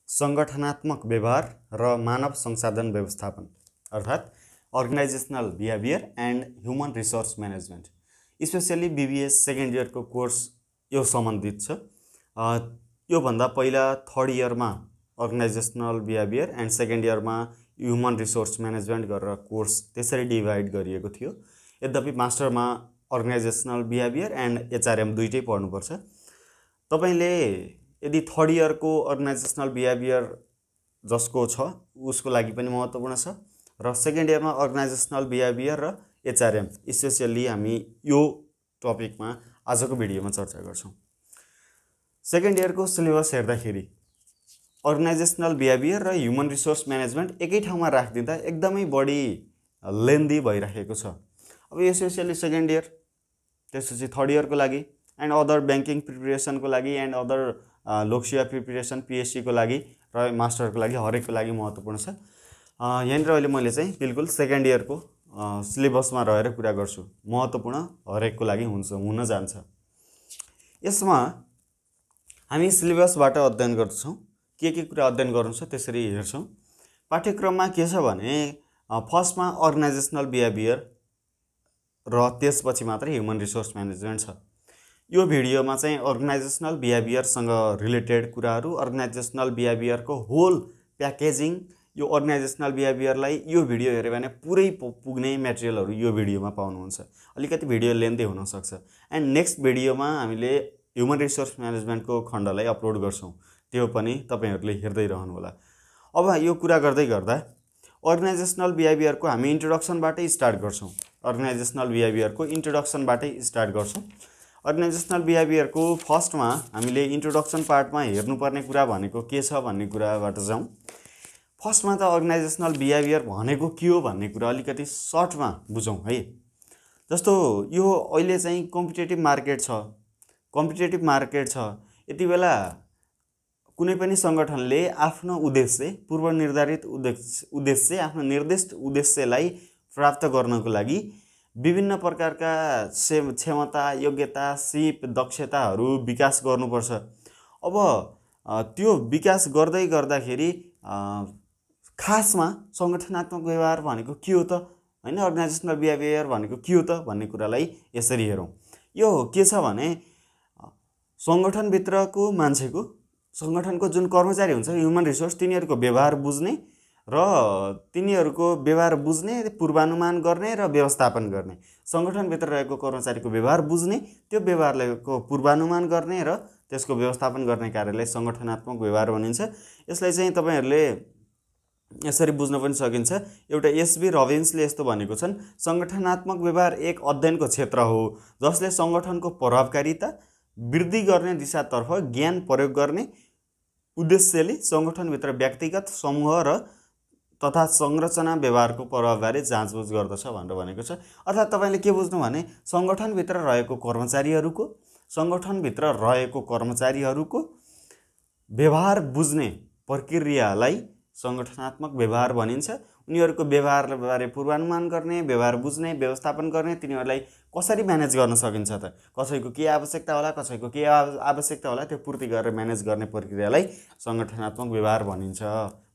संगठनात्मक व्यवहार र मानव संसाधन व्यवस्थापन अर्थात् organizational behaviour and human resource management specially BBS second इयरको कोर्स यो सम्बन्धित छ। यो भन्दा पहिला थर्ड इयरमा अर्गनाइजेशनल बिहेभियर एन्ड सेकेन्ड इयरमा ह्युमन रिसोर्स म्यानेजमेन्ट गरेर कोर्स त्यसरी डिभाइड गरिएको थियो। यद्यपि मास्टरमा अर्गनाइजेशनल बिहेभियर एन्ड एचआरएम दुईटै पढ्नुपर्छ। तपाईले यदि थर्ड इयरको अर्गनाइजेशनल बिहेभियर जसको छ उसको लागि पनि महत्त्वपूर्ण छ र सेकेन्ड इयरमा अर्गनाइजेशनल बिहेभियर र एचआरएम स्पेसली हामी यो टपिकमा आजको भिडियोमा चर्चा गर्छौं। सेकेन्ड इयरको सिलेबस हेर्दाखेरि अर्गनाइजेशनल बिहेभियर र ह्युमन रिसोर्स म्यानेजमेन्ट एकै ठाउँमा राखिदिँदा एकदमै बढी लेन्दी भइरहेको छ। अब स्पेसली सेकेन्ड इयर त्यसपछि थर्ड इयरको लागि एन्ड अदर ब्याङ्किङ प्रिपरेसनको लागि एन्ड अदर लोकसेवा प्रिपरेसन पिएससीको लागि र मास्टरको लागि हरेकको लागि महत्त्वपूर्ण छ। यहाँनिर अहिले मैले चाहिँ बिल्कुल सेकेन्ड इयरको सिलेबसमा रहेर कुरा गर्छु। महत्त्वपूर्ण हरेकको लागि हुन जान्छ। यसमा हामी सिलेबसबाट अध्ययन गर्छौं। के कुरा अध्ययन गर्नु छ त्यसरी हेर्छौं। पाठ्यक्रममा के छ भने फर्स्टमा अर्गनाइजेशनल बिहेभियर र त्यसपछि मात्रै ह्युमन रिसोर्स म्यानेजमेन्ट छ। यो भिडियोमा चाहिँ अर्गनाइजेशनल बिहेभियरसँग रिलेटेड कुराहरू, अर्गनाइजेशनल बिहेभियरको होल प्याकेजिङ, यो अर्गनाइजेशनल बिहेभियरलाई यो भिडियो हेर्यो भने पुरै पुग्ने मटेरियलहरू यो भिडियोमा पाउनुहुन्छ। अलिकति भिडियो लेन्थी हुन सक्छ। एन्ड नेक्स्ट भिडियोमा हामीले ह्युमन रिसोर्स म्यानेजमेन्टको खण्डलाई अपलोड गर्छौं। त्यो पनि तपाईहरुले हेर्दै रहनु होला। अब यो कुरा गर्दै गर्दा अर्गनाइजेशनल बिहेभियरको हामी इन्ट्रोडक्सनबाटै स्टार्ट गर्छौं। अर्गनाइजेशनल बिहेभियरको इन्ट्रोडक्सनबाटै स्टार्ट गर्छौं। अर्गनाइजेशनल बिहेभियरको फर्स्टमा हामीले इन्ट्रोडक्सन पार्टमा हेर्नुपर्ने कुरा भनेको के छ भन्ने कुराबाट जाउँ। फर्स्टमा त अर्गनाइजेशनल बिहेभियर भनेको के हो भन्ने कुरा अलिकति सर्टमा बुझौँ है। जस्तो यो अहिले चाहिँ कम्पिटेटिभ मार्केट छ। यति बेला कुनै पनि संगठनले आफ्नो उद्देश्य, पूर्व निर्धारित उद्देश्य, आफ्नो निर्दिष्ट उद्देश्यलाई प्राप्त गर्नको लागि विभिन्न प्रकारका क्षमता, योग्यता, सिप, दक्षताहरू विकास गर्नुपर्छ। अब त्यो विकास गर्दै गर्दाखेरि खासमा संगठनात्मक व्यवहार भनेको के हो त हैन, अर्गनाइजेशनल बिहेभियर भनेको के हो त भन्ने कुरालाई यसरी हेरौँ। यो के छ भने संगठनभित्रको मान्छेको, संगठनको जुन कर्मचारी हुन्छ ह्युमन रिसोर्स, तिनीहरूको व्यवहार बुझ्ने र तिनीहरूको व्यवहार बुझ्ने, पूर्वानुमान गर्ने र व्यवस्थापन गर्ने। संगठनभित्र रहेको कर्मचारीको व्यवहार बुझ्ने, त्यो व्यवहारको पूर्वानुमान गर्ने र त्यसको व्यवस्थापन गर्ने कार्यलाई संगठनात्मक व्यवहार भनिन्छ। यसलाई चाहिँ तपाईहरुले यसरी बुझ्न पनि सकिन्छ। एउटा एसबी रबिन्सले यस्तो भनेको छन्, संगठनात्मक व्यवहार एक अध्ययनको क्षेत्र हो जसले संगठनको प्रभावकारिता वृद्धि गर्ने दिशातर्फ ज्ञान प्रयोग गर्ने उद्देश्यले संगठनभित्र व्यक्तिगत, समूह र तथा संरचना व्यवहारको प्रभावबारे जाँचबुझ गर्दछ भनेर भनेको छ। अर्थात् तपाईले के बुझ्नु भने संगठनभित्र रहेको कर्मचारीहरूको व्यवहार बुझ्ने प्रक्रियालाई संगठनात्मक व्यवहार भनिन्छ। उनीहरूको व्यवहारबारे पूर्वानुमान गर्ने, व्यवहार बुझ्ने, व्यवस्थापन गर्ने, तिनीहरूलाई कसरी म्यानेज गर्न सकिन्छ त, कसैको के आवश्यकता होला, कसैको के आवश्यकता होला, त्यो पूर्ति गरेर म्यानेज गर्ने प्रक्रियालाई संगठनात्मक व्यवहार भनिन्छ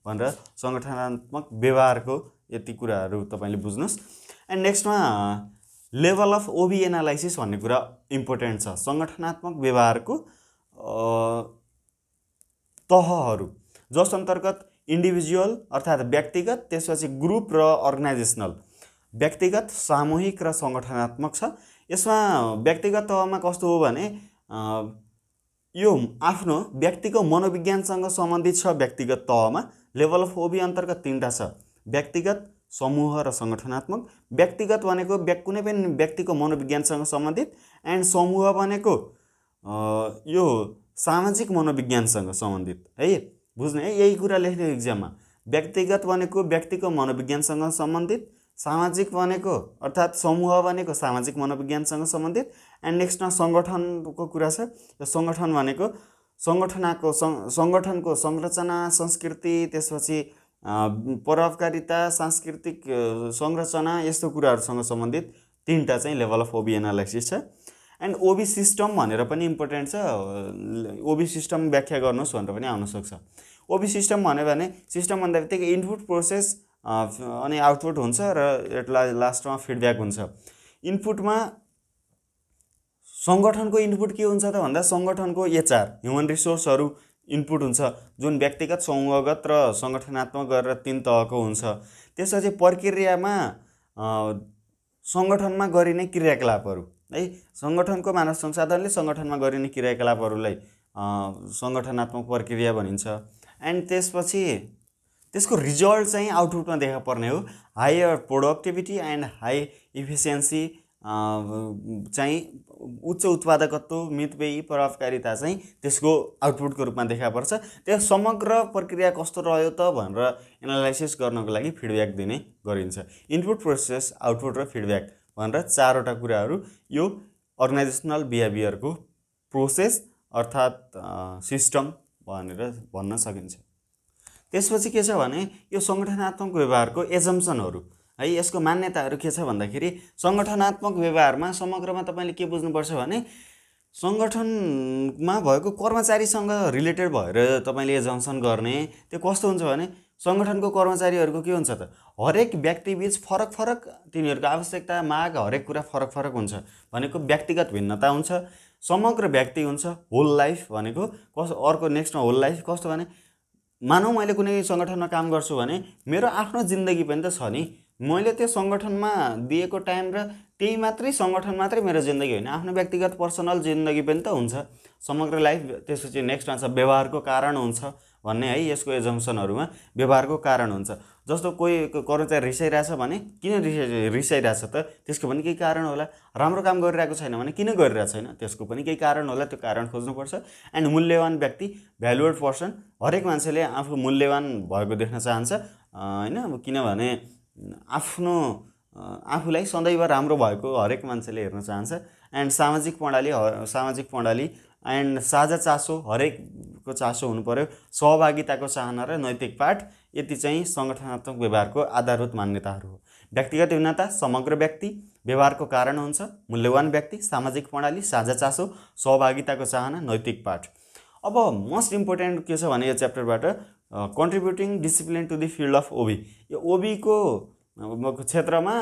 भनेर संगठनात्मक व्यवहारको यति कुराहरू तपाईले बुझ्नुस्। एन्ड नेक्स्टमा लेभल अफ ओबी एनालाइसिस भन्ने कुरा इम्पोर्टेन्ट छ। संगठनात्मक व्यवहारको तहहरू जस अन्तर्गत इन्डिभिजुअल अर्थात् व्यक्तिगत, त्यसपछि ग्रुप र अर्गनाइजेशनल, व्यक्तिगत, सामूहिक र संगठनात्मक छ। यसमा व्यक्तिगत तहमा कस्तो हो भने यो आफ्नो व्यक्तिको मनोविज्ञानसँग सम्बन्धित छ। व्यक्तिगत तहमा लेभल अफ ओबी अन्तर्गत तीनटा छ, व्यक्तिगत, समूह र संगठनात्मक। व्यक्तिगत भनेको कुनै पनि व्यक्तिको मनोविज्ञानसँग सम्बन्धित एन्ड समूह भनेको यो सामाजिक मनोविज्ञानसँग सम्बन्धित है। बुझ्ने है, यही कुरा लेख्ने एक्जाममा। व्यक्तिगत भनेको व्यक्तिको मनोविज्ञानसँग सम्बन्धित, सामाजिक भनेको अर्थात् समूह भनेको सामाजिक मनोविज्ञानसँग सम्बन्धित। एन्ड नेक्स्टमा संगठनको कुरा छ। यो संगठन भनेको संगठनको संरचना, संस्कृति, त्यसपछि प्रभावकारिता, सांस्कृतिक संरचना, यस्तो कुराहरूसँग सम्बन्धित तीनटा चाहिँ लेभल अफ ओबी एनालाइसिस छ। एन्ड ओबी सिस्टम भनेर पनि इम्पोर्टेन्ट छ, ओबी सिस्टम व्याख्या गर्नुहोस् भनेर पनि आउन सक्छ। ओबी सिस्टम भन्यो भने सिस्टम भन्दा बित्तिकै इनपुट प्रोसेस अनि आउटपुट हुन्छ र यसलाई लास्टमा फिडब्याक हुन्छ। इनपुटमा सङ्गठनको इनपुट के हुन्छ त भन्दा सङ्गठनको एचआर ह्युमन रिसोर्सहरू इनपुट हुन्छ, जुन व्यक्तिगत समूहगत र सङ्गठनात्मक गरेर 3 तहको हुन्छ। त्यसपछि प्रक्रियामा सङ्गठनमा गरिने क्रियाकलापहरू है, सङ्गठनको मानव संसाधनले सङ्गठनमा गरिने क्रियाकलापहरूलाई सङ्गठनात्मक प्रक्रिया भनिन्छ। एन्ड त्यसपछि त्यसको रिजल्ट चाहिँ आउटपुटमा देखा पर्ने हो। Higher productivity and high efficiency चाहिँ उच्च उत्पादकत्व, मितव्ययी प्रभावकारिता चाहिँ त्यसको आउटपुटको रूपमा देखा पर्छ। त्यो समग्र प्रक्रिया कस्तो रह्यो त भनेर एनालाइसिस गर्नको लागि फिडब्याक दिने गरिन्छ। इनपुट, प्रोसेस, आउटपुट र फिडब्याक भनेर 4वटा कुराहरू यो अर्गनाइजेसनल बिहेभियरको प्रोसेस अर्थात् सिस्टम भनेर भन्न सकिन्छ। त्यसपछि के छ भने यो सङ्गठनात्मक व्यवहारको एजम्पसनहरू है, यसको मान्यताहरू के छ भन्दाखेरि सङ्गठनात्मक व्यवहारमा समग्रमा तपाईँले के बुझ्नुपर्छ भने सङ्गठनमा भएको कर्मचारीसँग रिलेटेड भएर तपाईँले एजम्पसन गर्ने। त्यो कस्तो हुन्छ भने सङ्गठनको कर्मचारीहरूको के हुन्छ त हरेक व्यक्तिबीच फरक फरक तिनीहरूको आवश्यकता, माग, हरेक कुरा फरक फरक हुन्छ भनेको व्यक्तिगत भिन्नता हुन्छ। समग्र व्यक्ति हुन्छ, होल लाइफ भनेको कस्तो। अर्को नेक्स्टमा होल लाइफ कस्तो भने मानौ मैले कुनै सङ्गठनमा काम गर्छु भने मेरो आफ्नो जिन्दगी पनि त छ नि, मैले त्यो सङ्गठनमा दिएको टाइम र त्यही मात्रै सङ्गठन मात्रै मेरो जिन्दगी होइन, आफ्नो व्यक्तिगत पर्सनल जिन्दगी पनि त हुन्छ, समग्र लाइफ। त्यसपछि नेक्स्टमा छ व्यवहारको कारण हुन्छ भन्ने है, यसको एजम्पसनहरूमा व्यवहारको कारण हुन्छ। जस्तो कोही कर्मचारी रिसाइरहेछ भने किन रिसाइरहेछ त, त्यसको पनि केही कारण होला। राम्रो काम गरिरहेको छैन भने किन गरिरहेको छैन, त्यसको पनि केही कारण होला, त्यो कारण खोज्नुपर्छ। एन्ड मूल्यवान व्यक्ति, भ्यालुएड पर्सन, हरेक मान्छेले आफू मूल्यवान भएको देख्न चाहन्छ होइन, किनभने आफूलाई सदैव राम्रो भएको हरेक मान्छेले हेर्न चाहन्छ। एन्ड सामाजिक प्रणाली एन्ड साझा चासो, हरेकको चासो हुनु पर्यो, सहभागिताको चाहना र नैतिक पाठ, यति चाहिँ सङ्गठनात्मक व्यवहारको आधारभूत मान्यताहरू हो। व्यक्तिगत भिन्नता, समग्र व्यक्ति, व्यवहारको कारण हुन्छ, मूल्यवान व्यक्ति, सामाजिक प्रणाली, साझा चासो, सहभागिताको चाहना, नैतिक पाठ। अब मोस्ट इम्पोर्टेन्ट के छ भने यो च्याप्टरबाट contributing discipline to the field of OB, यो ओबीको क्षेत्रमा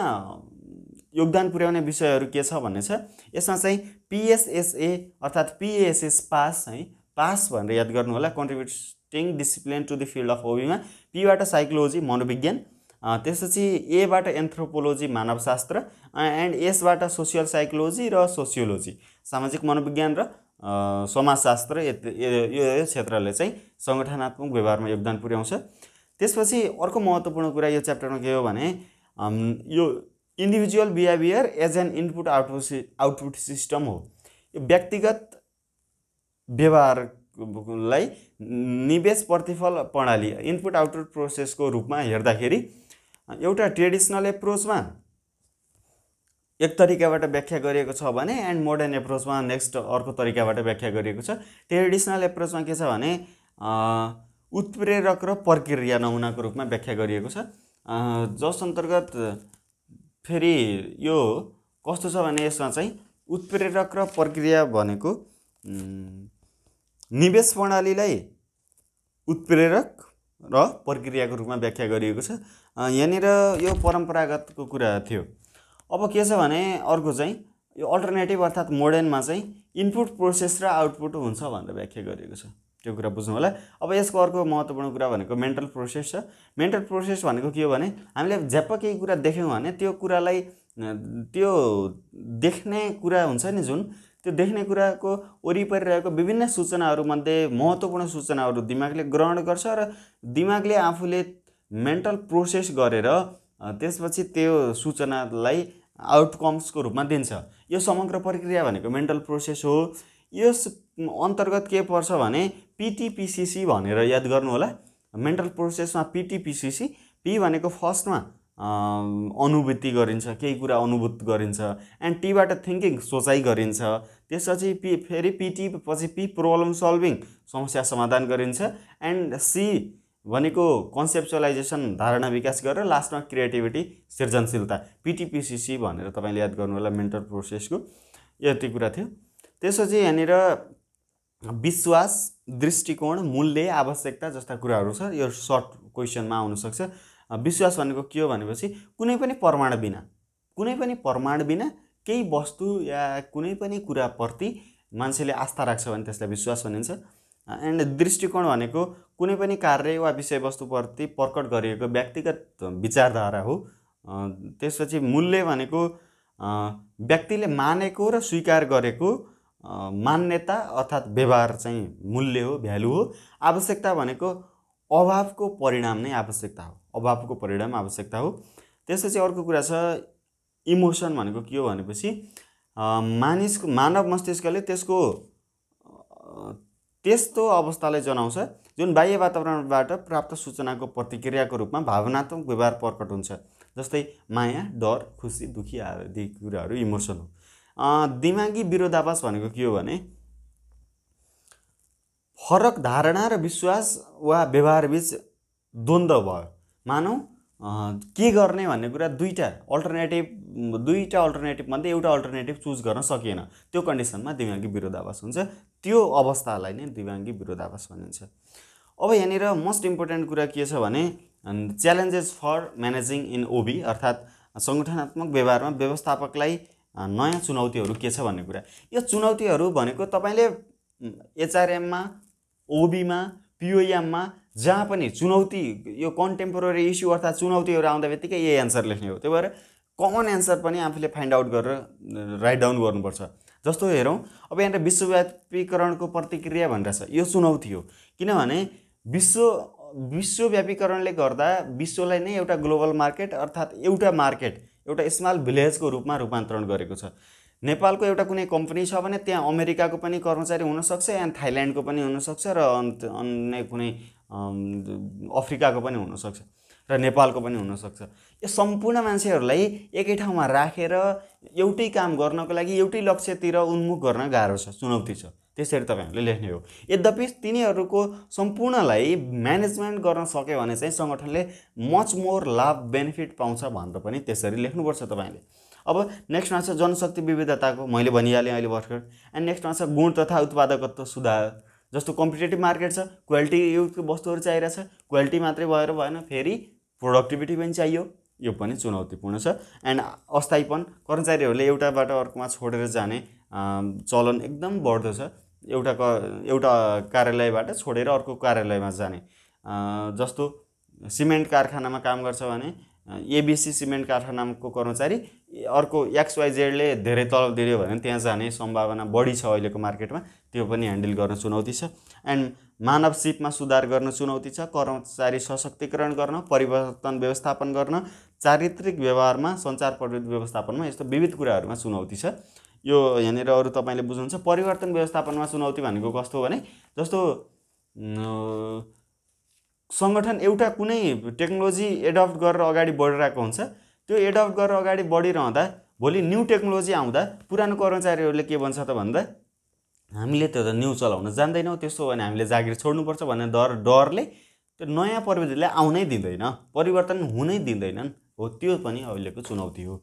योगदान पुर्याउने विषयहरू के छ भन्ने छ। यसमा चाहिँ पिएसएसए अर्थात् पिएसएस पास है, पास भनेर याद गर्नु होला। Contributing discipline to the field of ओबीमा पीबाट साइकोलोजी मनोविज्ञान, त्यसपछि एबाट एन्थ्रोपोलोजी मानवशास्त्र, एन्ड एसबाट सोसियल साइकोलोजी र सोसियोलोजी सामाजिक मनोविज्ञान र समाजशास्त्र, यो क्षेत्रले चाहिँ सङ्गठनात्मक व्यवहारमा योगदान पुर्याउँछ। त्यसपछि अर्को महत्त्वपूर्ण कुरा यो च्याप्टरमा के हो भने यो individual behaviour as an input output system हो। यो व्यक्तिगत व्यवहारलाई निवेश प्रतिफल प्रणाली इनपुट आउटपुट प्रोसेसको रूपमा हेर्दाखेरि एउटा ट्रेडिसनल एप्रोचमा एक तरिकाबाट व्याख्या गरिएको छ भने एन्ड मोडर्न एप्रोचमा नेक्स्ट अर्को तरिकाबाट व्याख्या गरिएको छ। ट्रेडिसनल एप्रोचमा के छ भने उत्प्रेरक र प्रक्रिया नमुनाको रूपमा व्याख्या गरिएको छ, जस अन्तर्गत फेरि यो कस्तो छ भने यसमा चाहिँ उत्प्रेरक र प्रक्रिया भनेको निवेश प्रणालीलाई उत्प्रेरक र प्रक्रियाको रूपमा व्याख्या गरिएको छ। यहाँनिर यो परम्परागतको कुरा थियो। अब के छ भने अर्को चाहिँ यो अल्टरनेटिभ अर्थात् मोडर्नमा चाहिँ इनपुट प्रोसेस र आउटपुट हुन्छ भनेर व्याख्या गरिएको छ, त्यो कुरा बुझ्नु होला। अब यसको अर्को महत्त्वपूर्ण कुरा भनेको मेन्टल प्रोसेस छ। मेन्टल प्रोसेस भनेको के हो भने हामीले झ्याप्प केही कुरा देख्यौँ भने त्यो कुरालाई त्यो देख्ने कुरा हुन्छ नि जुन, त्यो देख्ने कुराको वरिपरि रहेको विभिन्न सूचनाहरूमध्ये महत्त्वपूर्ण सूचनाहरू दिमागले ग्रहण गर्छ र दिमागले आफूले मेन्टल प्रोसेस गरेर त्यसपछि त्यो सूचनालाई आउटकम्सको रूपमा दिन्छ। यो समग्र प्रक्रिया भनेको मेन्टल प्रोसेस हो। यस अन्तर्गत के पर्छ भने पिटिपिसिसी भनेर याद गर्नु होला। मेन्टल प्रोसेसमा पिटिपिसिसी, पी भनेको फर्स्टमा अनुभूति गरिन्छ, केही कुरा अनुभूत गरिन्छ, एन्ड टीबाट थिङ्किङ सोचाइ गरिन्छ, त्यसपछि फेरि पिटी पछि पी प्रब्लम सल्भिङ समस्या समाधान गरिन्छ, एन्ड सी भनेको कन्सेप्चुअलाइजेसन धारणा विकास गरेर लास्टमा क्रिएटिभिटी सृजनशीलता, पिटिपिसिसी भनेर तपाईँले याद गर्नु होला मेन्टल प्रोसेसको। यति कुरा थियो। त्यसपछि यहाँनिर विश्वास, दृष्टिकोण, मूल्य, आवश्यकता जस्ता कुराहरू छ। यो सर्ट क्वेसनमा आउन सक्छ। विश्वास भनेको के हो भनेपछि कुनै पनि प्रमाण बिना केही वस्तु या कुनै पनि कुराप्रति मान्छेले आस्था राख्छ भने त्यसलाई विश्वास भनिन्छ। एन्ड दृष्टिकोण भनेको कुनै पनि कार्य वा विषयवस्तुप्रति प्रकट गरिएको व्यक्तिगत विचारधारा हो। त्यसपछि मूल्य भनेको व्यक्तिले मानेको र स्वीकार गरेको मान्यता अर्थात् व्यवहार चाहिँ मूल्य हो, भ्यालु हो। आवश्यकता भनेको अभावको परिणाम नै आवश्यकता हो, अभावको परिणाम आवश्यकता हो। त्यसपछि अर्को कुरा छ इमोसन भनेको के हो भनेपछि मानव मस्तिष्कले त्यस्तो अवस्थालाई जनाउँछ जुन बाह्य वातावरणबाट प्राप्त सूचनाको प्रतिक्रियाको रूपमा भावनात्मक व्यवहार प्रकट हुन्छ। जस्तै माया, डर, खुसी, दुखी आदि कुराहरू इमोसन हो। दिमागी विरोधाभास भनेको के हो भने फरक धारणा र विश्वास वा व्यवहारबीच द्वन्द्व भयो। मानौ के गर्ने भन्ने कुरा दुईटा अल्टरनेटिभ मध्ये एउटा अल्टरनेटिभ चुज गर्न सकिएन, त्यो कन्डिसनमा दिमागी विरोधाभास हुन्छ। त्यो अवस्थालाई नै दिमागी विरोधाभास भनिन्छ। अब यहाँनिर मोस्ट इम्पोर्टेन्ट कुरा के छ भने च्यालेन्जेस फर म्यानेजिङ इन ओबी अर्थात् सङ्गठनात्मक व्यवहारमा व्यवस्थापकलाई नयाँ चुनौतीहरू के छ भन्ने कुरा। यो चुनौतीहरू भनेको तपाईँले एचआरएममा, ओबीमा, पिओएममा जहाँ पनि चुनौती यो कन्टेम्पोरेरी इस्यु अर्थात् चुनौतीहरू आउँदा बित्तिकै यही एन्सर लेख्ने हो। त्यही भएर कमन एन्सर पनि आफूले फाइन्ड आउट गरेर राइट डाउन गर्नुपर्छ। जस्तो हेरौँ अब यहाँनिर विश्वव्यापीकरणको प्रतिक्रिया भनेर छ, यो चुनौती हो। किनभने विश्वव्यापीकरणले गर्दा विश्वलाई नै एउटा ग्लोबल मार्केट अर्थात् एउटा स्मल भिलेजको रूपमा रूपान्तरण गरेको छ। नेपालको एउटा कुनै कम्पनी छ भने त्यहाँ अमेरिकाको पनि कर्मचारी हुनसक्छ, यहाँ थाइल्यान्डको पनि हुनसक्छ र अन्य कुनै अफ्रिकाको पनि हुनसक्छ र नेपालको पनि हुनसक्छ। यो सम्पूर्ण मान्छेहरूलाई एकै ठाउँमा राखेर एउटै काम गर्नको लागि एउटै लक्ष्यतिर उन्मुख गर्न गाह्रो छ, चुनौती छ। त्यसरी तपाईँहरूले लेख्ने हो। यद्यपि तिनीहरूको सम्पूर्णलाई म्यानेजमेन्ट गर्न सक्यो भने चाहिँ सङ्गठनले मच मोर लाभ बेनिफिट पाउँछ भनेर पनि त्यसरी लेख्नुपर्छ तपाईँले। अब नेक्स्टमा छ जनशक्ति विविधताको, मैले भनिहालेँ अहिले भर्खर। एन्ड नेक्स्टमा छ गुण तथा उत्पादकत्व सुधार। जस्तो कम्पिटेटिभ मार्केट छ, क्वालिटी युक्तको वस्तुहरू चाहिरहेछ, क्वालिटी मात्रै भएर भएन, फेरि प्रोडक्टिभिटी पनि चाहियो, यो पनि चुनौतीपूर्ण छ। एन्ड अस्थायीपन, कर्मचारीहरूले एउटाबाट अर्कोमा छोडेर जाने चलन एकदम बढ्दो छ। एउटा कार्यालयबाट छोडेर अर्को कार्यालयमा जाने। जस्तो सिमेन्ट कारखानामा काम गर्छ भने एबिसी सिमेन्ट कारखानाको कर्मचारी अर्को XYZले धेरै तलब दियो भने त्यहाँ जाने सम्भावना बढी छ अहिलेको मार्केटमा, त्यो पनि ह्यान्डल गर्न चुनौती छ। एन्ड मानव सिपमा सुधार गर्न चुनौती छ, कर्मचारी सशक्तिकरण गर्न, परिवर्तन व्यवस्थापन गर्न, चारित्रिक व्यवहारमा, सञ्चार प्रविधि व्यवस्थापनमा, यस्तो विविध कुराहरूमा चुनौती छ। यो यहाँनिर अरू तपाईँले बुझ्नुहुन्छ। परिवर्तन व्यवस्थापनमा चुनौती भनेको कस्तो हो भने जस्तो सङ्गठन एउटा कुनै टेक्नोलोजी एडप्ट गरेर अगाडि बढिरहेको हुन्छ, त्यो एडप्ट गरेर अगाडि बढिरहँदा भोलि न्यू टेक्नोलोजी आउँदा पुरानो कर्मचारीहरूले के भन्छ त भन्दा हामीले त्यो त न्यू चलाउन जान्दैनौँ, त्यस्तो भने हामीले जागिर छोड्नुपर्छ भन्ने डरले त्यो नयाँ प्रविधिलाई आउनै दिँदैन, परिवर्तन हुनै दिँदैनन् हो। त्यो पनि अहिलेको चुनौती हो।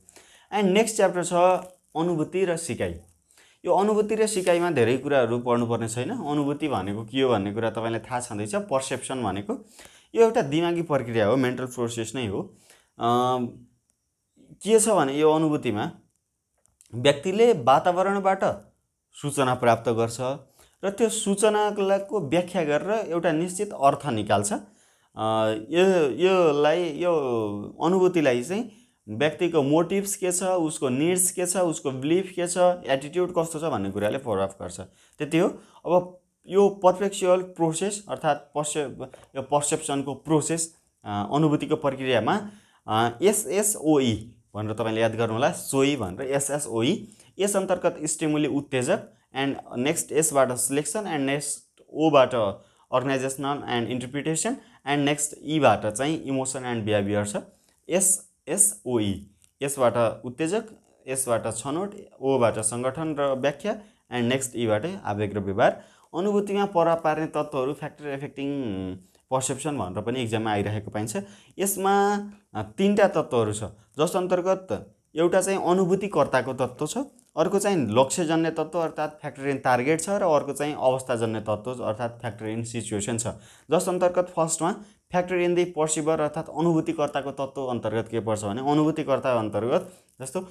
एन्ड नेक्स्ट च्याप्टर छ अनुभूति र सिकाइ। यो अनुभूति र सिकाइमा धेरै कुराहरू पढ्नुपर्ने छैन। अनुभूति भनेको के हो भन्ने कुरा तपाईँलाई थाहा छँदैछ। पर्सेप्सन भनेको यो एउटा दिमागी प्रक्रिया हो, मेन्टल प्रोसेस नै हो। के छ भने यो अनुभूतिमा व्यक्तिले वातावरणबाट सूचना प्राप्त गर्छ र त्यो सूचनाको व्याख्या गरेर एउटा निश्चित अर्थ निकाल्छ। यो अनुभूतिलाई चाहिँ व्यक्तिको मोटिभ्स के छ, उसको निड्स के छ, उसको बिलिफ के छ, एटिट्युड कस्तो छ भन्ने कुराले प्रभाव गर्छ। त्यति हो। अब यो पर्सेप्चुअल प्रोसेस अर्थात् यो पर्सेप्सनको प्रोसेस अनुभूतिको प्रक्रियामा SSOE भनेर तपाईँले याद गर्नु होला, सोई भनेर SSOE। यस अन्तर्गत स्टिमुली उत्तेजक, एन्ड नेक्स्ट एसबाट सिलेक्सन, एन्ड नेक्स्ट ओबाट organizational and interpretation, and next ईबाट चाहिँ इमोसन एन्ड बिहेभियर छ। SSOE, यसबाट उत्तेजक, यसबाट छनौट, ओबाट सङ्गठन र व्याख्या, एन्ड नेक्स्ट ईबाट आवेग र व्यवहार। अनुभूतिमा प्रभाव पार्ने तत्त्वहरू फ्याक्टर एफेक्टिङ पर्सेप्सन भनेर पनि इक्जाममा आइरहेको पाइन्छ। यसमा 3टा तत्त्वहरू छ, जस अन्तर्गत एउटा चाहिँ अनुभूतिकर्ताको तत्त्व छ, अर्को चाहिँ लक्ष्यजन्य तत्त्व अर्थात् फ्याक्टर इन टार्गेट छ र अर्को चाहिँ अवस्थाजन्य तत्त्व अर्थात् फ्याक्टर इन सिचुएसन छ। जस अन्तर्गत फर्स्टमा फ्याक्टर इन दी पर्सिभर अर्थात् अनुभूतिकर्ताको तत्त्व अन्तर्गत के पर्छ भने अनुभूतिकर्ता अन्तर्गत जस्तो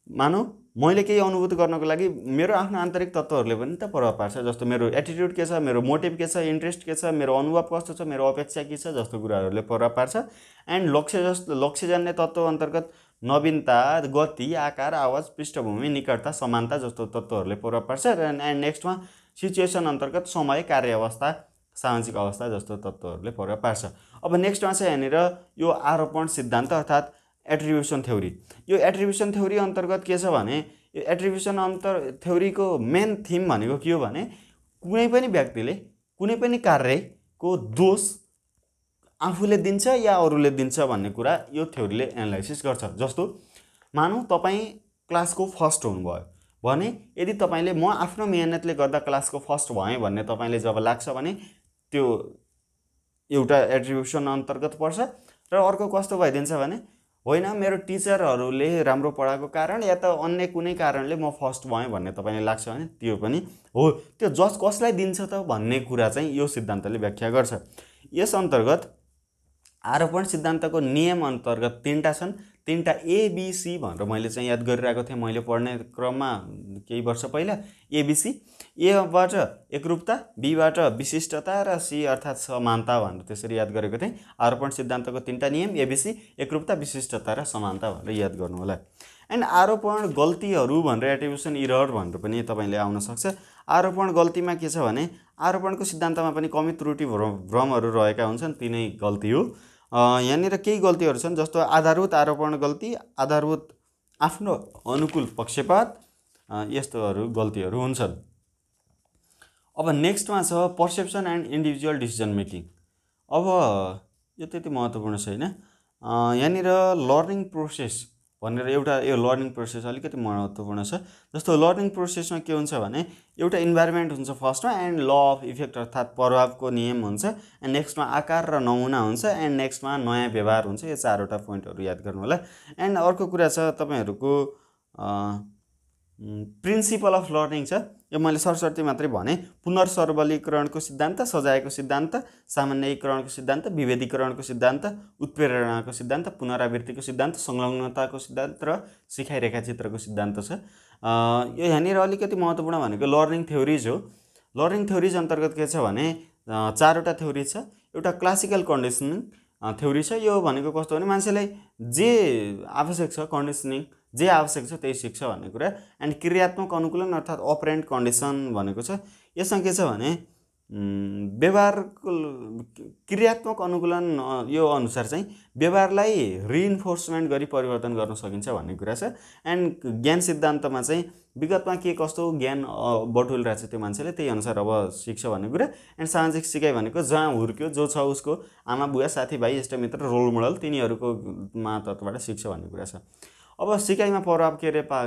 मानौ मैले केही अनुभूति गर्नको लागि मेरो आफ्नो आन्तरिक तत्त्वहरूले पनि त प्रभाव पार्छ। जस्तो मेरो एटिट्युड के छ, मेरो मोटिभ के छ, इन्ट्रेस्ट के छ, मेरो अनुभव कस्तो छ, मेरो अपेक्षा के छ जस्तो कुराहरूले प्रभाव पार्छ। एन्ड लक्ष्यजन्य तत्त्व अन्तर्गत नवीनता, गति, आकार, आवाज, पृष्ठभूमि, निकटता, समानता जस्तो तत्त्वहरूले प्रभाव पार्छ। एन्ड नेक्स्टमा सिचुएसन अन्तर्गत समय, कार्य अवस्था, सामाजिक अवस्था जस्तो तत्त्वहरूले प्रभाव पार्छ। अब नेक्स्टमा चाहिँ यहाँनिर यो आरोपण सिद्धान्त अर्थात् एट्रिब्युसन थ्योरी। यो एट्रिब्युसन थ्योरी अन्तर्गत के छ भने यो एट्रिब्युसन थ्योरीको मेन थिम भनेको के हो भने कुनै पनि व्यक्तिले कुनै पनि कार्यको दोष आफूले दिन्छ या अरूले दिन्छ भन्ने कुरा यो थ्योरीले एनालाइसिस गर्छ। जस्तो मानौ तपाईँ क्लासको फर्स्ट हुनुभयो भने यदि तपाईँले म आफ्नो मेहनतले गर्दा क्लासको फर्स्ट भएँ भन्ने तपाईँले जब लाग्छ भने त्यो एउटा एट्रिब्युसन अन्तर्गत पर्छ। र अर्को कस्तो भइदिन्छ भने होइन मेरो टिचरहरूले राम्रो पढाएको कारण या त अन्य कुनै कारणले म फर्स्ट भएँ भन्ने तपाईँले लाग्छ भने त्यो पनि हो। त्यो जज कसलाई दिन्छ त भन्ने कुरा चाहिँ यो सिद्धान्तले व्याख्या गर्छ। यस अन्तर्गत आरोपण सिद्धान्तको नियम अन्तर्गत 3टा छन्। 3टा एबीसी भनेर मैले चाहिँ याद गरिरहेको थिएँ मैले पढ्ने क्रममा केही वर्ष पहिला। एबीसी, एबाट एकरूपता, बीबाट विशिष्टता र सी अर्थात् समानता भनेर त्यसरी याद गरेको थिएँ। आरोपण सिद्धान्तको 3टा नियम एबीसी, एकरूपता, विशिष्टता र समानता भनेर याद गर्नु होला। एन्ड आरोपण गल्तीहरू भनेर एट्रिब्युसन इरर भनेर पनि तपाईँले आउन सक्छ। आरोपण गल्तीमा के छ भने आरोपणको सिद्धान्तमा पनि कमी त्रुटि भ्रमहरू रहेका हुन्छन्, तिनै गल्ती हो। यहाँनिर केही गल्तीहरू छन् जस्तो आधारभूत आरोपण गल्ती, आधारभूत आफ्नो अनुकूल पक्षपात, यस्तोहरू गल्तीहरू हुन्छन्। अब नेक्स्टमा छ perception and individual decision making. अब यो त्यति महत्त्वपूर्ण छैन। यहाँनिर लर्निङ प्रोसेस भनेर एउटा यो लर्निङ प्रोसेस अलिकति महत्त्वपूर्ण छ। जस्तो लर्निङ प्रोसेसमा के हुन्छ भने एउटा इन्भाइरोमेन्ट हुन्छ फर्स्टमा, एन्ड ल अफ इफेक्ट अर्थात् प्रभावको नियम हुन्छ, एन्ड नेक्स्टमा आकार र नमुना हुन्छ, एन्ड नेक्स्टमा नयाँ व्यवहार हुन्छ। यो 4वटा पोइन्टहरू याद गर्नु होला। एन्ड अर्को कुरा छ तपाईँहरूको प्रिन्सिपल अफ लर्निङ छ। यो मैले सरस्वती मात्रै भने। पुनर्सरबलीकरणको सिद्धान्त, सजायको सिद्धान्त, सामान्यीकरणको सिद्धान्त, विभेदीकरणको सिद्धान्त, उत्प्रेरणाको सिद्धान्त, पुनरावृत्तिको सिद्धान्त, संलग्नताको सिद्धान्त र सिकाइ रेखाचित्रको सिद्धान्त छ। यो यहाँनिर अलिकति महत्त्वपूर्ण भनेको लर्निङ थ्योरिज हो। लर्निङ थ्योरिज अन्तर्गत के छ भने 4वटा थ्योरी छ। एउटा क्लासिकल कन्डिसनिङ थ्योरी छ। यो भनेको कस्तो भने मान्छेलाई जे आवश्यक छ कन्डिसनिङ जे आवश्यक छ त्यही सिक्छ भन्ने कुरा। एन्ड क्रियात्मक अनुकूलन अर्थात् अपरेन्ट कन्डिसन भनेको छ। यसमा के छ भने व्यवहारको क्रियात्मक अनुकूलन यो अनुसार चाहिँ व्यवहारलाई रिइन्फोर्समेन्ट गरी परिवर्तन गर्न सकिन्छ भन्ने कुरा छ। एन्ड ज्ञान सिद्धान्तमा चाहिँ विगतमा के कस्तो ज्ञान बटुलिरहेको छ त्यो मान्छेले त्यही अनुसार अब सिक्छ भन्ने कुरा। एन्ड सामाजिक सिकाइ भनेको जहाँ हुर्क्यो जो छ उसको आमा बुवा साथीभाइ इष्टमित्र रोल मोडल तिनीहरूको तत्त्वबाट सिक्छ भन्ने कुरा छ। अब सिकाइमा प्रभाव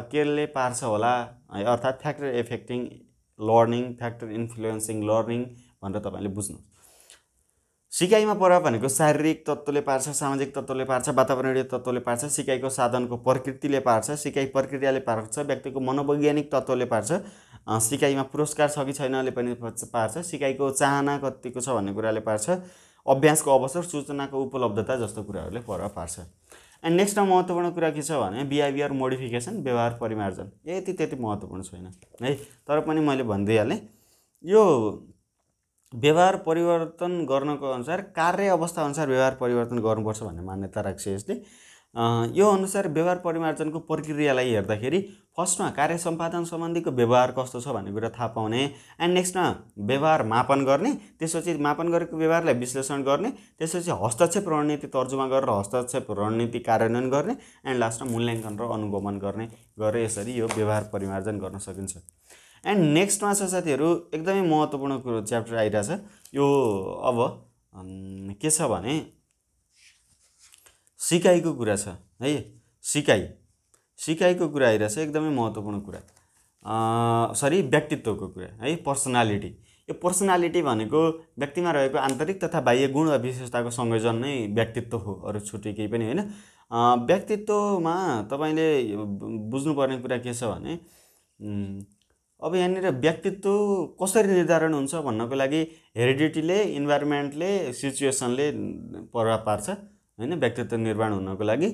केले पार्छ होला अर्थात् factor affecting learning, factor influencing learning भनेर तपाईँले बुझ्नु। सिकाइमा प्रभाव भनेको शारीरिक तत्त्वले पार्छ, सामाजिक तत्त्वले पार्छ, वातावरणीय तत्त्वले पार्छ, सिकाइको साधनको प्रकृतिले पार्छ, सिकाइ प्रक्रियाले पार्छ, व्यक्तिको मनोवैज्ञानिक तत्त्वले पार्छ, सिकाइमा पुरस्कार छ कि छैनले पनि पार्छ, सिकाइको चाहना कतिको छ भन्ने कुराले पार्छ, अभ्यासको अवसर, सूचनाको उपलब्धता जस्तो कुराहरूले प्रभाव पार्छ। एन्ड नेक्स्टमा महत्त्वपूर्ण कुरा के छ भने बिहेभियर मोडिफिकेसन, व्यवहार परिमार्जन। त्यति महत्त्वपूर्ण छैन है, तर पनि मैले भनिदिइहालेँ। यो व्यवहार परिवर्तन गर्नको अनुसार कार्य अवस्था अनुसार व्यवहार परिवर्तन गर्नुपर्छ भन्ने मान्यता राख्छ यसले। यो अनुसार व्यवहार परिमार्जनको प्रक्रियालाई हेर्दाखेरि फर्स्टमा कार्य सम्पादन सम्बन्धीको व्यवहार कस्तो छ भन्ने कुरा थाहा पाउने, एन्ड नेक्स्टमा व्यवहार मापन गर्ने, त्यसपछि मापन गरेको व्यवहारलाई विश्लेषण गर्ने, त्यसपछि हस्तक्षेप रणनीति तर्जुमा गरेर हस्तक्षेप रणनीति कार्यान्वयन गर्ने, एन्ड लास्टमा मूल्याङ्कन र अनुगमन गरे यसरी यो व्यवहार परिमार्जन गर्न सकिन्छ। एन्ड नेक्स्टमा छ साथीहरू एकदमै महत्त्वपूर्ण कुरो च्याप्टर आइरहेछ यो। अब के छ भने सिकाइको कुरा छ है, सिकाइको कुरा आइरहेछ एकदमै महत्त्वपूर्ण कुरा। व्यक्तित्वको कुरा है, पर्सनालिटी। यो पर्सनालिटी भनेको व्यक्तिमा रहेको आन्तरिक तथा बाह्य गुण र विशेषताको संयोजन नै व्यक्तित्व हो, अरू छुट्टै केही पनि होइन। व्यक्तित्वमा तपाईँले बुझ्नुपर्ने कुरा के छ भने अब यहाँनिर व्यक्तित्व कसरी निर्धारण हुन्छ भन्नको लागि हेरिडिटीले, इन्भाइरोमेन्टले, सिचुएसनले प्रभाव पार्छ हैन व्यक्तित्व निर्माण हुनको लागि।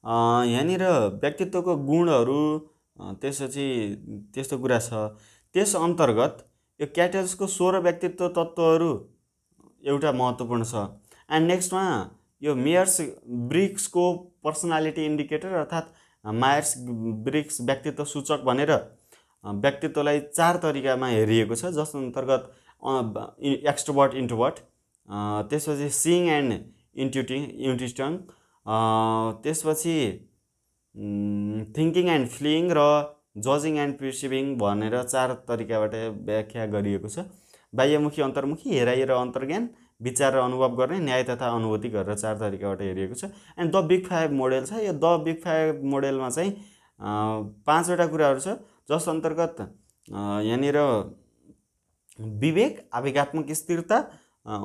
यहाँनिर व्यक्तित्वको गुणहरू त्यसपछि त्यस्तो कुरा छ। त्यस अन्तर्गत यो क्याटल्सको 16 व्यक्तित्व तत्त्वहरू एउटा महत्त्वपूर्ण छ। एन्ड नेक्स्टमा यो मेयर्स ब्रिक्सको पर्सनालिटी इन्डिकेटर अर्थात् मायर्स ब्रिक्स व्यक्तित्व सूचक भनेर व्यक्तित्वलाई 4 तरिकामा हेरिएको छ, जस अन्तर्गत एक्सट्रोभर्ट, इन्ट्रोभर्ट, त्यसपछि सिइङ एन्ड इन्ट्युटिङ, त्यसपछि थिङ्किङ एन्ड फिलिङ र जजिङ एन्ड पर्सिभिङ भनेर 4 तरिकाबाट व्याख्या गरिएको छ। बाह्यमुखी, अन्तर्मुखी, हेराइ र अन्तर्ज्ञान, विचार र अनुभव गर्ने, न्याय तथा अनुभूति गरेर 4 तरिकाबाट हेरिएको छ। एन्ड द बिग 5 मोडेल छ। यो द बिग 5 मोडेलमा चाहिँ 5 वटा कुराहरू छ, जस अन्तर्गत यहाँनिर विवेक, आवेगात्मक स्थिरता,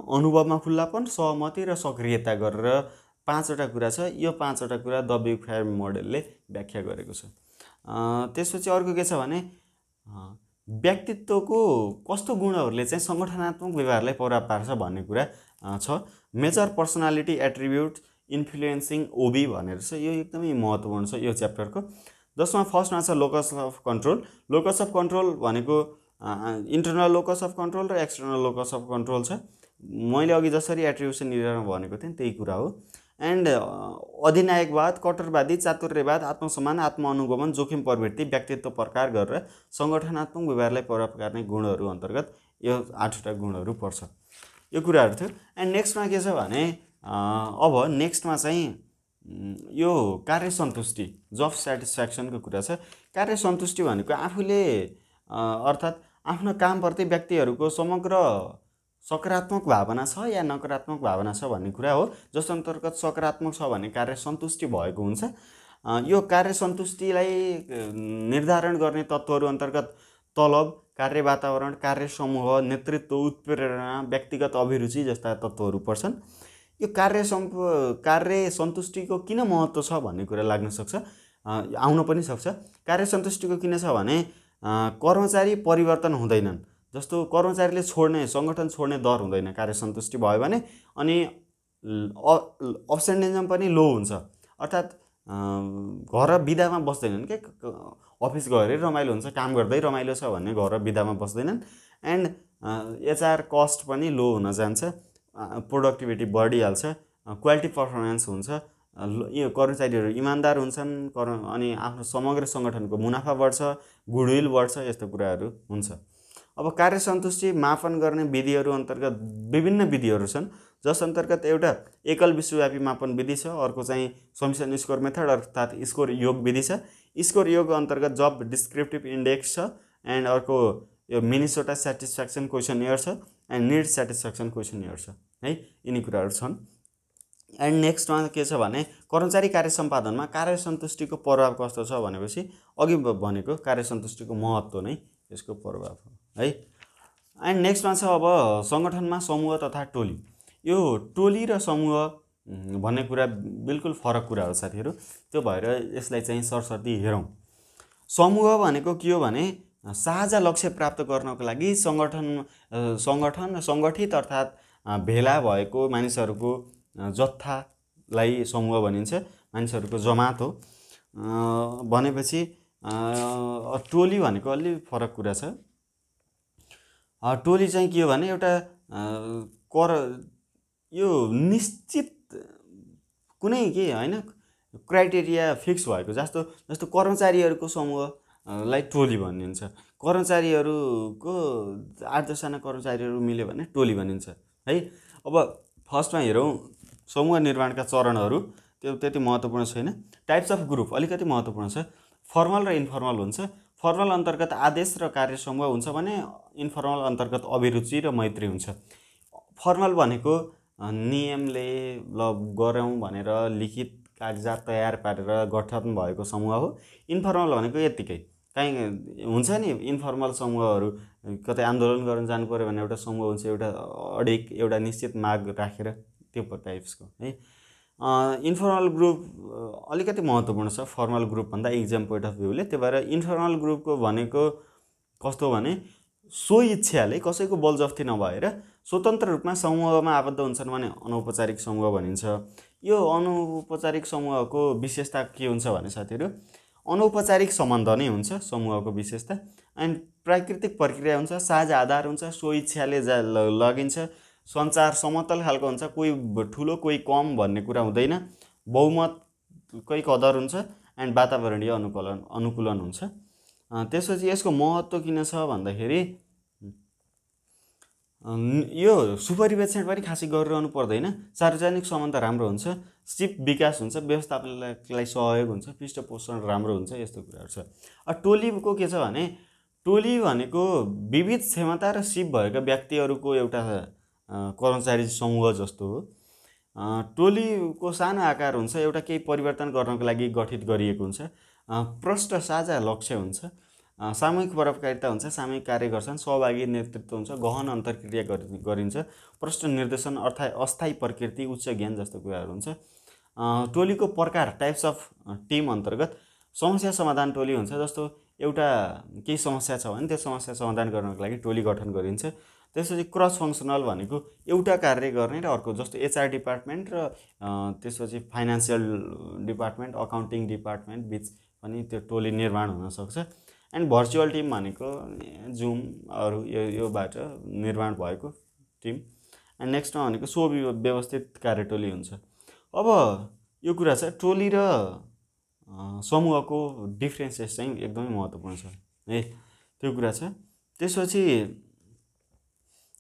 अनुभवमा खुल्लापन, सहमति र सक्रियता गरेर 5 वटा कुरा छ। यो 5 वटा कुरा द बिग 5 मोडेलले व्याख्या गरेको छ। त्यसपछि अर्को के छ भने व्यक्तित्वको कस्तो गुणहरूले चाहिँ सङ्गठनात्मक व्यवहारलाई प्रभाव पार्छ भन्ने कुरा छ। मेजर पर्सनालिटी एट्रिब्युट इन्फ्लुएन्सिङ ओबी भनेर छ। यो एकदमै महत्त्वपूर्ण छ यो च्याप्टरको। जसमा फर्स्टमा छ locus of control. Locus of control भनेको इन्टरनल लोकस अफ कन्ट्रोल र एक्सटर्नल लोकस अफ कन्ट्रोल छ। मैले अघि जसरी एट्रिब्युसन इरामा भनेको थिएँ त्यही कुरा हो। एन्ड अधिनायकवाद, कट्टरवादी, चातुर्यवाद, आत्मसम्मान, आत्मअनुगमन, जोखिम प्रवृत्ति, व्यक्तित्व प्रकार गरेर सङ्गठनात्मक व्यवहारलाई प्रभाव पार्ने गुणहरू अन्तर्गत यो 8 वटा गुणहरू पर्छ। यो कुराहरू थियो। एन्ड नेक्स्टमा के छ भने अब नेक्स्टमा चाहिँ यो कार्य सन्तुष्टि, जब सेटिस्फ्याक्सनको कुरा छ। कार्य सन्तुष्टि भनेको आफूले अर्थात् आफ्नो कामप्रति व्यक्तिहरूको समग्र सकारात्मक भावना छ या नकारात्मक भावना छ भन्ने कुरा हो। जस अन्तर्गत सकारात्मक छ भने कार्य सन्तुष्टि भएको हुन्छ। यो कार्य सन्तुष्टिलाई निर्धारण गर्ने तत्त्वहरू अन्तर्गत तलब, कार्य वातावरण, कार्य समूह, नेतृत्व, उत्प्रेरणा, व्यक्तिगत अभिरुचि जस्ता तत्त्वहरू पर्छन्। यो कार्य सन्तुष्टिको किन महत्त्व छ भन्ने कुरा लाग्न सक्छ, आउन पनि सक्छ। कार्य सन्तुष्टिको किन छ भने कर्मचारी परिवर्तन हुँदैनन्। जस्तो कर्मचारीले सङ्गठन छोड्ने दर हुँदैन कार्य सन्तुष्टि भयो भने। अनि अब्सेन्टिजम पनि लो हुन्छ, अर्थात् घर बिदामा बस्दैनन् के, अफिस गएरै रमाइलो हुन्छ, काम गर्दै रमाइलो छ भन्ने घर बिदामा बस्दैनन्। एन्ड एचआर कस्ट पनि लो हुन जान्छ, प्रोडक्टिभिटी बढिहाल्छ, क्वालिटी पर्फर्मेन्स हुन्छ, यो कर्मचारीहरू इमान्दार हुन्छन्, अनि आफ्नो समग्र सङ्गठनको मुनाफा बढ्छ, गुडविल बढ्छ, यस्तो कुराहरू हुन्छ। अब कार्य सन्तुष्टि मापन गर्ने विधिहरू अन्तर्गत विभिन्न विधिहरू छन्, जस अन्तर्गत एउटा एकल विश्वव्यापी मापन विधि छ, अर्को चाहिँ समिसन स्कोर मेथड अर्थात् स्कोर योग विधि छ। स्कोर योग अन्तर्गत जब डिस्क्रिप्टिभ इन्डेक्स छ। एन्ड अर्को यो मिनेसोटा सेटिस्फ्याक्सन क्वेसनयर छ एन्ड निड सेटिस्फ्याक्सन क्वेसनयर छ है, यिनी कुराहरू छन्। एन्ड नेक्स्टमा के छ भने कर्मचारी कार्य सम्पादनमा कार्य सन्तुष्टिको प्रभाव कस्तो छ भनेपछि अघि भनेको कार्य सन्तुष्टिको महत्त्व नै यसको प्रभाव हो है। एन्ड नेक्स्टमा छ अब सङ्गठनमा समूह तथा टोली। यो टोली र समूह भन्ने कुरा बिल्कुल फरक कुरा हो साथीहरू, त्यो भएर यसलाई चाहिँ सरसर्ती हेरौँ। समूह भनेको के हो भने साझा लक्ष्य प्राप्त गर्नको लागि सङ्गठित अर्थात् भेला भएको मानिसहरूको जत्थालाई समूह भनिन्छ, मानिसहरूको जमात हो। भनेपछि टोली भनेको अलि फरक कुरा छ। टोली चाहिँ के हो भने एउटा यो निश्चित कुनै के होइन क्राइटेरिया फिक्स भएको, जस्तो कर्मचारीहरूको समूहलाई टोली भनिन्छ। कर्मचारीहरूको 8-10 जना कर्मचारीहरू मिल्यो भने टोली भनिन्छ है। अब फर्स्टमा हेरौँ समूह निर्माणका चरणहरू, त्यो त्यति महत्त्वपूर्ण छैन। टाइप्स अफ ग्रुप अलिकति महत्त्वपूर्ण छ। फर्मल र इन्फर्मल हुन्छ। फर्मल अन्तर्गत आदेश र कार्य समूह हुन्छ भने इन्फर्मल अन्तर्गत अभिरुचि र मैत्री हुन्छ। फर्मल भनेको नियमले ल गरौँ भनेर लिखित कागजात तयार पारेर गठन भएको समूह हो। इन्फर्मल भनेको यत्तिकै काहीँ हुन्छ नि इन्फर्मल समूहहरू, कतै आन्दोलन गर्न जानु पऱ्यो भने एउटा समूह हुन्छ, एउटा अडिक एउटा निश्चित माग राखेर त्यो टाइप्सको है। इन्फर्मल ग्रुप अलिकति महत्त्वपूर्ण छ फर्मल ग्रुपभन्दा इक्जाम पोइन्ट अफ भ्यूले। त्यही भएर इन्फर्मल ग्रुपको भनेको कस्तो भने सो इच्छाले कसैको बलजफ्ती नभएर स्वतन्त्र रूपमा समूहमा आबद्ध हुन्छन् भने अनौपचारिक समूह भनिन्छ। यो अनौपचारिक समूहको विशेषता के हुन्छ भने साथीहरू, अनौपचारिक सम्बन्ध नै हुन्छ समूहको विशेषता। एन्ड प्राकृतिक प्रक्रिया हुन्छ, साझा आधार हुन्छ, सो इच्छाले लगिन्छ, सञ्चार समतल खालको हुन्छ, कोही ठुलो कोही कम भन्ने कुरा हुँदैन, बहुमतकै कदर हुन्छ एन्ड वातावरणीय अनुकूलन हुन्छ। त्यसपछि यसको महत्त्व किन छ भन्दाखेरि यो सुपरिवेक्षण पनि खासै गरिरहनु पर्दैन, सार्वजनिक सम्बन्ध राम्रो हुन्छ, सिप विकास हुन्छ, व्यवस्थापनलाई सहयोग हुन्छ, पृष्ठपोषण राम्रो हुन्छ, यस्तो कुराहरू छ। टोलीको के छ भने टोली भनेको विविध क्षमता र सिप भएका व्यक्तिहरूको एउटा कर्मचारी समूह जस्तो हो। टोलीको सानो आकार हुन्छ, एउटा केही परिवर्तन गर्नको लागि गठित गरिएको हुन्छ, प्रष्ट साझा लक्ष्य हुन्छ, सामूहिक प्रभावकारिता हुन्छ, सामूहिक कार्य गर्छन्, सहभागी नेतृत्व हुन्छ, गहन अन्तर्क्रिया गरिन्छ, प्रष्ट निर्देशन अस्थायी प्रकृति, उच्च ज्ञान जस्तो कुराहरू हुन्छ। टोलीको प्रकार टाइप्स अफ टिम अन्तर्गत समस्या समाधान टोली हुन्छ। जस्तो एउटा केही समस्या छ भने त्यो समस्या समाधान गर्नको लागि टोली गठन गरिन्छ। त्यसपछि क्रस फङ्सनल भनेको एउटा कार्य गर्ने र अर्को, जस्तो एचआर डिपार्टमेन्ट र त्यसपछि फाइनेन्सियल डिपार्टमेन्ट, अकाउन्टिङ डिपार्टमेन्ट बिच पनि त्यो टोली निर्माण हुनसक्छ। एन्ड भर्चुअल टिम भनेको जुमहरू योबाट निर्माण भएको टिम। एन्ड नेक्स्टमा भनेको सुव्यवस्थित कार्यटोली हुन्छ। अब यो कुरा छ टोली र समूहको डिफ्रेन्सेस चाहिँ एकदमै महत्त्वपूर्ण छ है, त्यो कुरा छ। त्यसपछि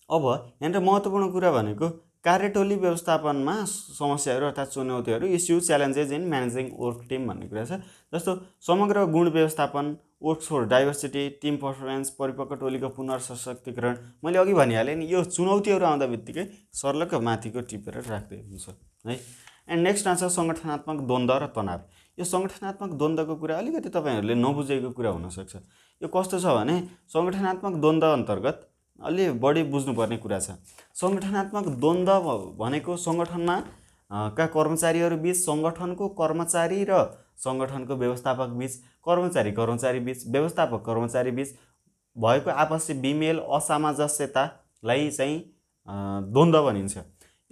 अब यहाँनिर महत्त्वपूर्ण कुरा भनेको कार्यटोली व्यवस्थापनमा समस्याहरू अर्थात् चुनौतीहरू, issue challenges in managing work team भन्ने कुरा छ। जस्तो समग्र गुण व्यवस्थापन, वर्कफोर्स डाइभर्सिटी, टिम पर्फर्मेन्स, परिपक्व टोलीको पुनर्सशक्तिकरण। मैले अघि भनिहालेँ नि, यो चुनौतीहरू आउँदा बित्तिकै सर्लक्क माथिको टिपेर राख्दै हुन्छ है। एन्ड नेक्स्टमा छ सङ्गठनात्मक द्वन्द्व र तनाव। यो सङ्गठनात्मक द्वन्द्वको कुरा अलिकति तपाईँहरूले नबुझेको कुरा हुनसक्छ। यो कस्तो छ भने सङ्गठनात्मक द्वन्द्व अन्तर्गत अलि बढी बुझ्नुपर्ने कुरा छ। सङ्गठनात्मक द्वन्द्व भनेको सङ्गठनमा का कर्मचारीहरू बिच, सङ्गठनको कर्मचारी र सङ्गठनको व्यवस्थापक बिच, कर्मचारी बिच, व्यवस्थापक कर्मचारी बिच भएको आपसी बिमेल असामञ्जस्यतालाई चाहिँ द्वन्द्व भनिन्छ।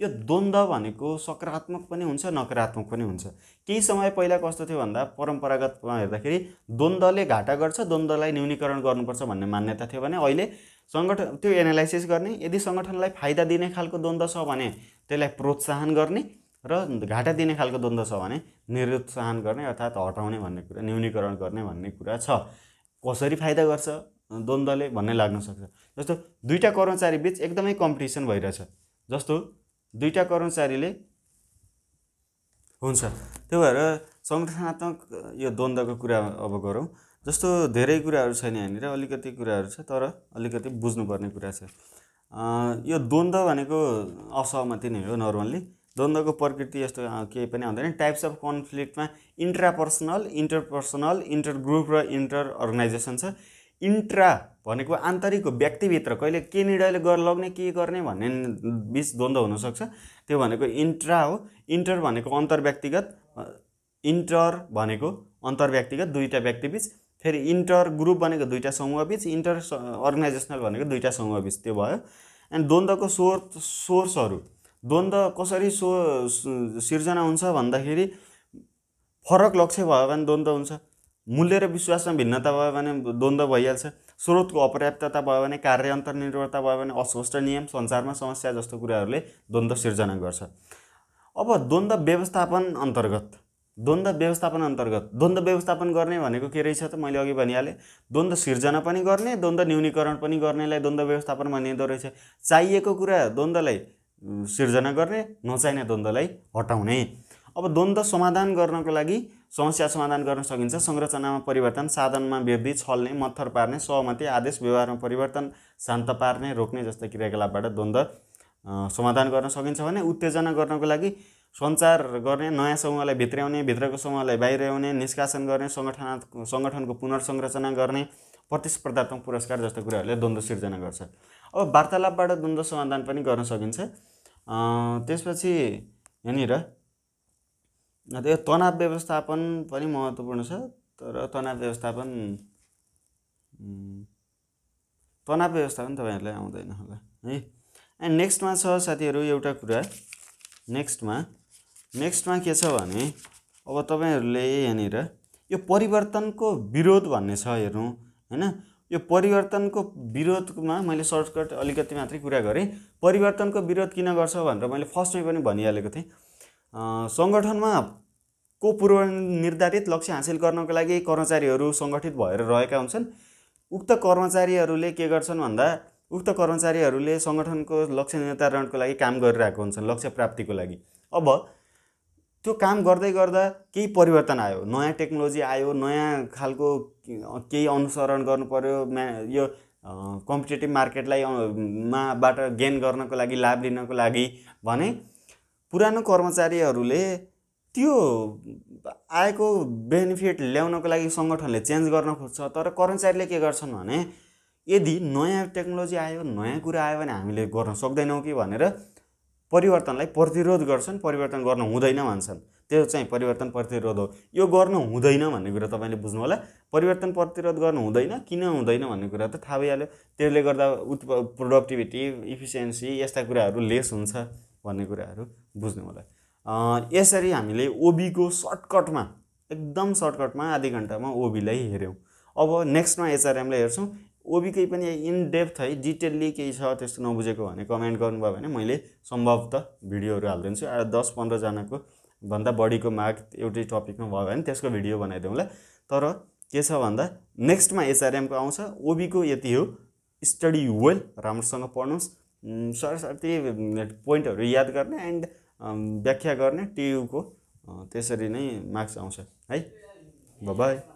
यो द्वन्द्व भनेको सकारात्मक पनि हुन्छ, नकारात्मक पनि हुन्छ। केही समय पहिला कस्तो थियो भन्दा परम्परागतमा हेर्दाखेरि द्वन्द्वले घाटा गर्छ, द्वन्द्वलाई न्यूनीकरण गर्नुपर्छ भन्ने मान्यता थियो भने अहिले सङ्गठन त्यो एनालाइसिस गर्ने, यदि सङ्गठनलाई फाइदा दिने खालको द्वन्द्व छ भने त्यसलाई प्रोत्साहन गर्ने र घाटा दिने खालको द्वन्द्व छ भने निरुत्साहन गर्ने अर्थात् हटाउने भन्ने कुरा, न्यूनीकरण गर्ने भन्ने कुरा छ। कसरी फाइदा गर्छ द्वन्द्वले भन्ने लाग्न सक्छ। जस्तो दुईटा कर्मचारी बिच एकदमै कम्पिटिसन भइरहेछ, जस्तो दुईटा कर्मचारीले हुन्छ, त्यो भएर सङ्गठनात्मक यो द्वन्द्वको कुरा अब गरौँ। जस्तो धेरै कुराहरू छैन यहाँनिर, अलिकति कुराहरू छ तर अलिकति बुझ्नुपर्ने कुरा छ। यो द्वन्द्व भनेको असहमति नै हो नर्मल्ली। द्वन्द्वको प्रकृति यस्तो केही पनि आउँदैन। टाइप्स अफ कन्फ्लिक्टमा इन्ट्रापर्सनल, इन्टरपर्सनल, इन्टरग्रुप र इन्टर अर्गनाइजेसन छ। इन्ट्रा भनेको आन्तरिक व्यक्तिभित्र कहिले के निर्णय लग्ने के गर्ने भन्ने बिच द्वन्द्व हुनसक्छ, त्यो भनेको इन्ट्रा हो। इन्टर भनेको अन्तर्व्यक्तिगत, इन्टर भनेको अन्तर्व्यक्तिगत दुईटा व्यक्तिबिच, फेरि इन्टर ग्रुप भनेको दुईटा समूहबिच, इन्टर अर्गनाइजेसनल भनेको दुईटा समूहबिच, त्यो भयो। एन्ड द्वन्द्वको सोर्सहरू, द्वन्द्व कसरी सिर्जना हुन्छ भन्दाखेरि फरक लक्ष्य भयो भने द्वन्द्व हुन्छ, मूल्य र विश्वासमा भिन्नता भयो भने द्वन्द्व भइहाल्छ, स्रोतको अपर्याप्तता भयो भने, कार्य अन्तर्निर्भरता भयो भने, अस्पष्ट नियम, सञ्चारमा समस्या जस्तो कुराहरूले द्वन्द्व सिर्जना गर्छ। अब द्वन्द्व व्यवस्थापन अन्तर्गत द्वन्द्व व्यवस्थापन गर्ने भनेको के रहेछ त मैले अघि भनिहालेँ, द्वन्द्व सिर्जना पनि गर्ने, द्वन्द्व न्यूनीकरण पनि गर्नेलाई द्वन्द्व व्यवस्थापन भनिँदो रहेछ। चाहिएको कुरा द्वन्द्वलाई सिर्जना गर्ने, नचाहिने द्वन्द्वलाई हटाउने। अब द्वन्द्व समाधान गर्नको लागि समस्या समाधान गर्न सकिन्छ। संरचनामा परिवर्तन, साधनमा वृद्धि, छल्ने, मत्थर पार्ने, सहमति, आदेश, व्यवहारमा परिवर्तन, शान्त पार्ने, रोक्ने जस्ता क्रियाकलापबाट द्वन्द्व समाधान गर्न सकिन्छ भने उत्तेजना गर्नको लागि सञ्चार गर्ने, नयाँ समूहलाई भित्र्याउने, भित्रको समूहलाई बाहिर ल्याउने, निष्कासन गर्ने, सङ्गठनको पुनर्संरचना गर्ने, प्रतिस्पर्धात्मक पुरस्कार जस्ता कुराहरूले द्वन्द्व सिर्जना गर्छ। अब वार्तालापबाट द्वन्द्व समाधान पनि गर्न सकिन्छ। त्यसपछि यहाँनिर यो तनाव व्यवस्थापन पनि महत्त्वपूर्ण छ, तर तनाव व्यवस्थापन तपाईँहरूलाई आउँदैन होला है। एन्ड नेक्स्टमा छ साथीहरू एउटा कुरा, नेक्स्टमा के छ भने अब तपाईँहरूले यहाँनिर यो परिवर्तनको विरोध भन्ने छ हेर्नु हैन। यो परिवर्तनको विरोधमा मैले सर्टकट अलिकति मात्रै कुरा गरेँ। परिवर्तनको विरोध किन गर्छ भनेर मैले फर्स्टमै पनि भनिहालेको थिएँ। सङ्गठनमा को पूर्व निर्धारित लक्ष्य हासिल गर्नको लागि कर्मचारीहरू सङ्गठित भएर रहेका हुन्छन्। उक्त कर्मचारीहरूले के गर्छन् भन्दा उक्त कर्मचारीहरूले सङ्गठनको लक्ष्य निर्धारणको लागि काम गरिरहेको हुन्छन्, लक्ष्य प्राप्तिको लागि। अब त्यो काम गर्दै गर्दा केही परिवर्तन आयो, नयाँ टेक्नोलोजी आयो, नयाँ खालको केही अनुसरण गर्नु पर्यो, यो कम्पिटेटिभ मार्केटलाई बाट गेन गर्नको लागि, लाभ लिनको लागि भने पुरानो कर्मचारीहरूले त्यो आएको बेनिफिट ल्याउनको लागि सङ्गठनले चेन्ज गर्न खोज्छ। तर कर्मचारीले के गर्छन् भने यदि नयाँ टेक्नोलोजी आयो, नयाँ कुरा आयो भने हामीले गर्न सक्दैनौँ कि भनेर परिवर्तनलाई प्रतिरोध गर्छन्, परिवर्तन गर्न हुँदैन भन्छन्। त्यो चाहिँ परिवर्तन प्रतिरोध हो। यो गर्नु हुँदैन भन्ने कुरा तपाईँले बुझ्नु होला। परिवर्तन प्रतिरोध गर्नु हुँदैन, किन हुँदैन भन्ने कुरा त थाहा भइहाल्यो। त्यसले गर्दा प्रोडक्टिभिटी, इफिसियन्सी यस्ता कुराहरू लेस हुन्छ भन्ने कुराहरू बुझ्नु होला। यसरी हामीले ओबीको सर्टकटमा, एकदम सर्टकटमा आधी घन्टामा ओबीलाई हेऱ्यौँ। अब नेक्स्टमा एचआरएमलाई हेर्छौँ। ओबीकै पनि इन डेप्थ है, डिटेलली केही छ त्यस्तो नबुझेको भने कमेन्ट गर्नुभयो भने मैले सम्भवतः भिडियोहरू हालिदिन्छु। 10-15 जनाको भन्दा बढीको माग एउटै टपिकमा भयो भने त्यसको भिडियो बनाइदिउँला। तर के छ भन्दा नेक्स्टमा एचआरएमको आउँछ। ओबीको यति हो, स्टडी वेल, राम्रोसँग पढ्नुहोस्, सरसर्ती पोइन्टहरू याद गर्ने एन्ड व्याख्या गर्ने, टियुको त्यसरी नै मार्क्स आउँछ है। बाई।